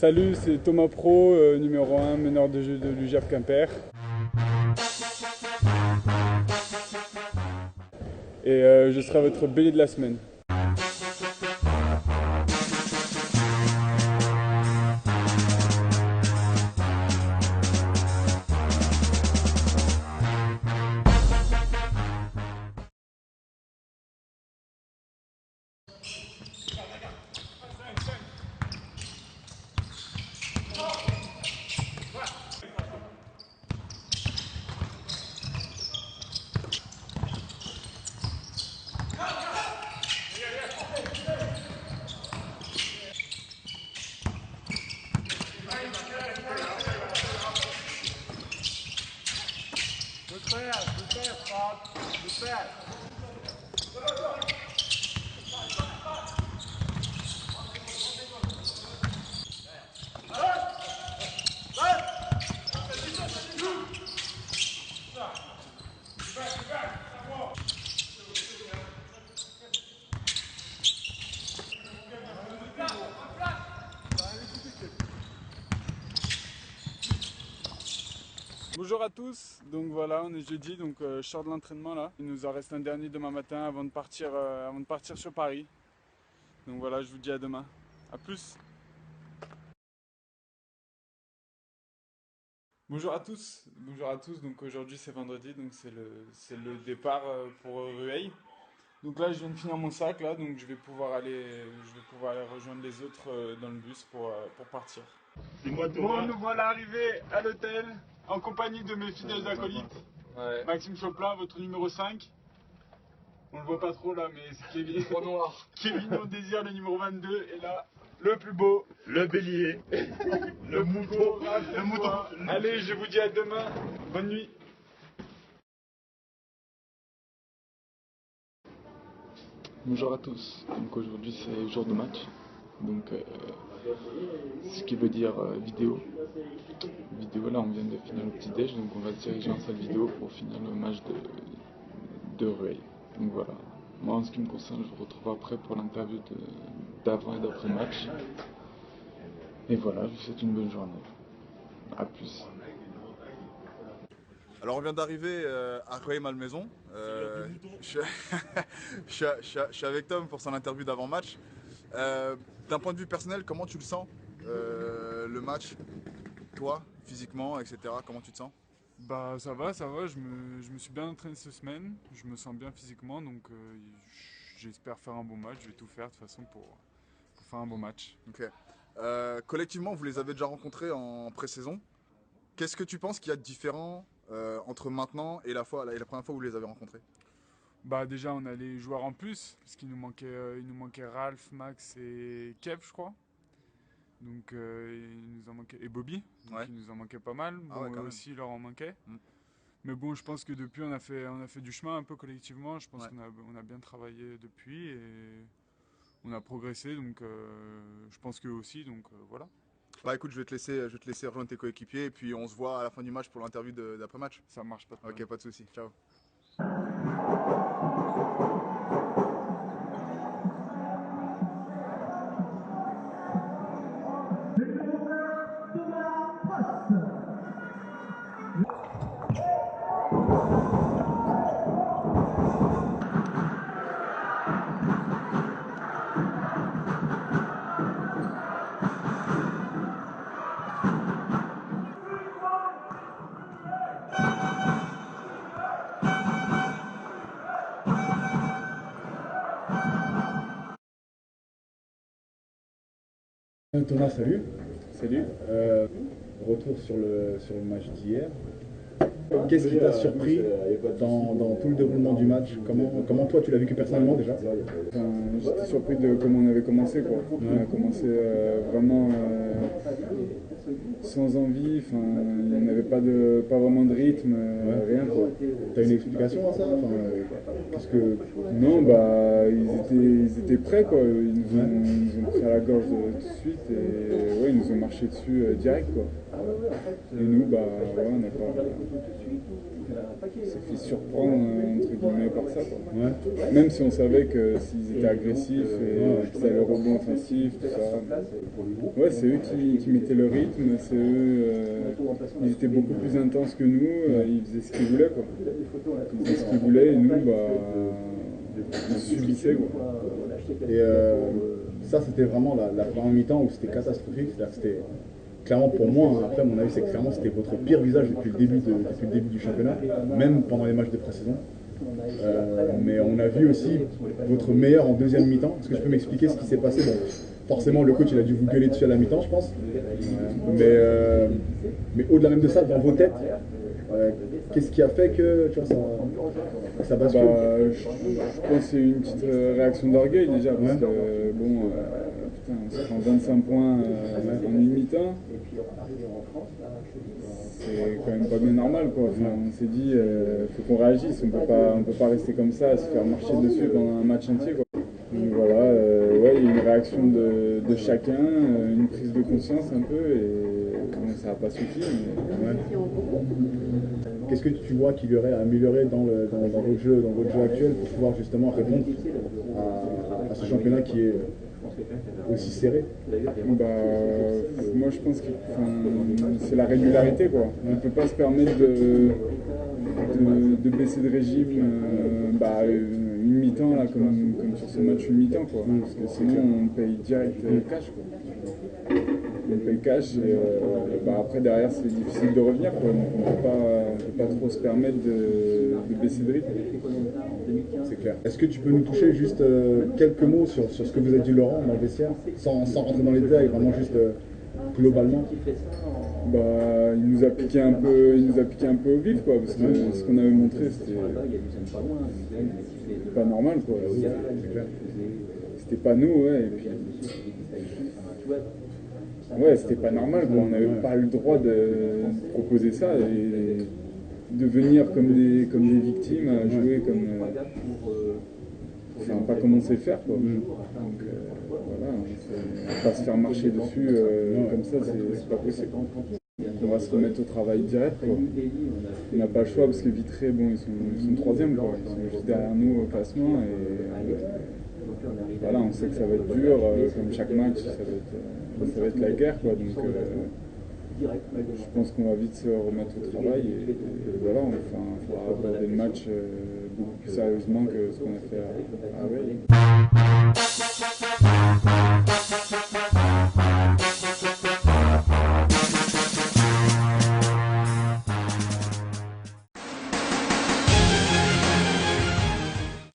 Salut, c'est Thomas Pro, numéro 1, meneur de jeu de l'UJAP Quimper. Et je serai votre bélier de la semaine. Bonjour à tous, donc voilà, on est jeudi, donc je sors de l'entraînement là. Il nous en reste un dernier demain matin avant de partir sur Paris. Donc voilà, je vous dis à demain. A plus. Bonjour à tous, donc aujourd'hui c'est vendredi, donc c'est le départ pour Rueil. Donc là je viens de finir mon sac là, donc je vais pouvoir aller rejoindre les autres dans le bus pour partir. Bon, nous voilà arrivés à l'hôtel en compagnie de mes fidèles acolytes. Ouais. Maxime Choplin, votre numéro 5. On le voit pas trop là, mais c'est Kevin. Trop noir. Kevin, on désire le numéro 22. Et là, le plus beau. Le bélier. Le mouton. Le mouton. Allez, je vous dis à demain. Bonne nuit. Bonjour à tous, donc aujourd'hui c'est jour de match, donc ce qui veut dire vidéo. Là on vient de finir le petit déj, donc on va se diriger en salle vidéo pour finir le match de Rueil. Donc voilà, moi en ce qui me concerne je vous retrouve après pour l'interview d'avant et d'après match. Et voilà, je vous souhaite une bonne journée, à plus. Alors on vient d'arriver à Rueil-Malmaison. Je suis avec Tom pour son interview d'avant-match. D'un point de vue personnel, comment tu le sens le match? Toi, physiquement, etc. Comment tu te sens? Bah ça va, je me suis bien entraîné cette semaine. Je me sens bien physiquement, donc j'espère faire un bon match. Je vais tout faire de toute façon pour faire un bon match. Ok. Collectivement, vous les avez déjà rencontrés en pré-saison. Qu'est-ce que tu penses qu'il y a de différent entre maintenant et la première fois où vous les avez rencontrés? Bah déjà on a les joueurs en plus, parce il nous manquait Ralph, Max et Kev je crois. Donc il nous en manquait, et Bobby, donc Ouais. il nous en manquait pas mal. Ah ouais, Bon, quand eux même. aussi il leur en manquait. Mm. Mais bon, je pense que depuis on a fait du chemin un peu collectivement. Je pense Ouais. qu'on a bien travaillé depuis et on a progressé. Donc je pense qu'eux aussi, donc voilà. Bah écoute, je vais te laisser rejoindre tes coéquipiers et puis on se voit à la fin du match pour l'interview d'après-match. Ça marche pas de problème. Ok, pas de soucis. Ciao. Thomas, salut. Salut. Retour sur le match d'hier. Qu'est-ce qui t'a surpris dans tout le déroulement du match? Comment toi tu l'as vécu personnellement déjà? Enfin, j'étais surpris de comment on avait commencé quoi. On a commencé vraiment sans envie, enfin, il n'y avait pas vraiment de rythme, rien quoi. T'as une explication à ça? Qu'est-ce que... Non, bah ils étaient prêts quoi. Ils nous ont pris à la gorge tout de suite et ouais, ils nous ont marché dessus direct quoi. Et nous bah ouais, s'est fait surprendre entre guillemets par ça, quoi. Ouais. Même si on savait que s'ils étaient agressifs et qu'ils avaient le rebond offensif, tout ça. Ouais, c'est eux qui mettaient le rythme, c'est eux, ils étaient beaucoup plus intenses que nous, ils faisaient ce qu'ils voulaient, quoi. Ils faisaient ce qu'ils voulaient et nous, on subissait, quoi. Et ça, c'était vraiment la première mi-temps où c'était catastrophique. C'est-à-dire que c'était clairement pour moi, hein, après mon avis, c'est que clairement c'était votre pire visage depuis le début du championnat, même pendant les matchs de pré-saison. Mais on a vu aussi votre meilleur en deuxième mi-temps. Est-ce que tu peux m'expliquer ce qui s'est passé? Bon, forcément, le coach il a dû vous gueuler dessus à la mi-temps, je pense. Mais au-delà même de ça, dans vos têtes, qu'est-ce qui a fait que tu vois, ça bascule? Je pense que c'est une petite réaction d'orgueil déjà, parce que bon, putain, on se prend 25 points en une mi-temps. C'est quand même pas bien normal, quoi. Enfin, on s'est dit, faut qu'on réagisse, on peut pas rester comme ça, à se faire marcher dessus pendant un match entier, quoi. Donc voilà, ouais, il y a une réaction de chacun, une prise de conscience un peu, et bon, ça n'a pas suffi. Mais... Qu'est-ce que tu vois qu'il y aurait à améliorer dans votre jeu actuel pour pouvoir justement répondre à ce championnat qui est aussi serré? Moi je pense que c'est la régularité, quoi. On ne peut pas se permettre de baisser de régime une mi-temps là, comme sur ce match une mi-temps, quoi. Parce que sinon on paye direct cash, quoi. On paye cash et après derrière c'est difficile de revenir, quoi. Donc on peut pas trop se permettre de baisser de rythme. C'est clair. Est-ce que tu peux nous toucher juste quelques mots sur ce que vous a dit Laurent dans le vestiaire, sans rentrer dans les détails, vraiment juste globalement? Il nous a piqué un peu au vif, quoi, parce que ce qu'on avait montré c'était pas normal, quoi. C'était pas nous, ouais, et puis ouais, c'était pas normal, quoi. On n'avait pas le droit de proposer ça et de venir comme des victimes à jouer comme enfin pas comme on sait faire, quoi. Donc voilà, on va pas se faire marcher dessus comme ça, c'est pas possible. On va se remettre au travail direct, quoi. On n'a pas le choix parce que Vitré, bon, ils sont troisième, quoi. Ils sont juste derrière nous au classement et voilà, on sait que ça va être dur, comme chaque match, ça va être la guerre, quoi. Donc je pense qu'on va vite se remettre au travail et voilà, il faudra aborder le match beaucoup plus sérieusement que ce qu'on a fait à Rueil.